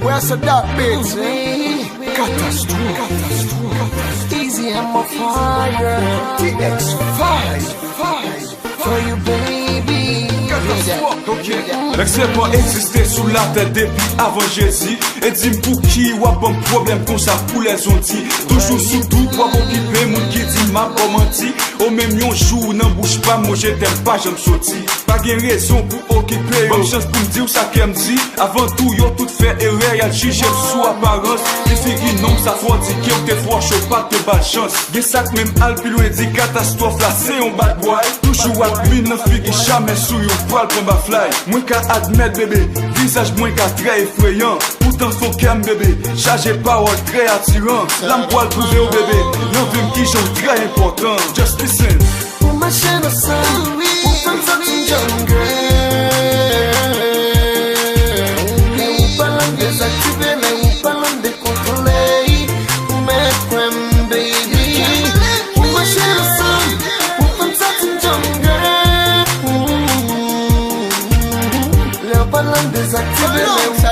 Where's the dark bits? Catastrophe. Easy, I'm a fire. TX5 For you, baby. L'excès pas existé sous la tête depuis avant Jésus. Et dis pour qui ou un problème comme ça pour les ondits. Toujours sous tout, pas occupé, moun qui dit m'a pas menti. Au même yon jour, n'en bouge pas, moi je t'aime pas, j'aime sorti. Pas gain raison pour occuper, bonne chance pour me dire ça qu'elle me dit. Avant tout, yo tout fait erreur, y'a jugé sous apparence. Les filles non, ça faut dire qu'il y a des fois chaud, pas de belle chance. Des sacs même al puis loin dit catastrophe là, c'est un bad boy. Toujours à mine, non fille qui jamais sous yon poil pour ma fly. Moins qu'à admettre bébé, visage moins qu'à très effrayant. Pourtant son cam bébé, chargé parole très attirant. L'âme poil prouvé au bébé, l'envie qui joue très important. Just listen. Pour ma chaîne au sein, pour faire ça une jeune girl. Mais où parlant désactiver, mais où parlant décontrôler. Pour mes crèmes, baby. Pour ma chaîne au sein, pour faire ça une jeune girl. Les parlant désactiver, mais où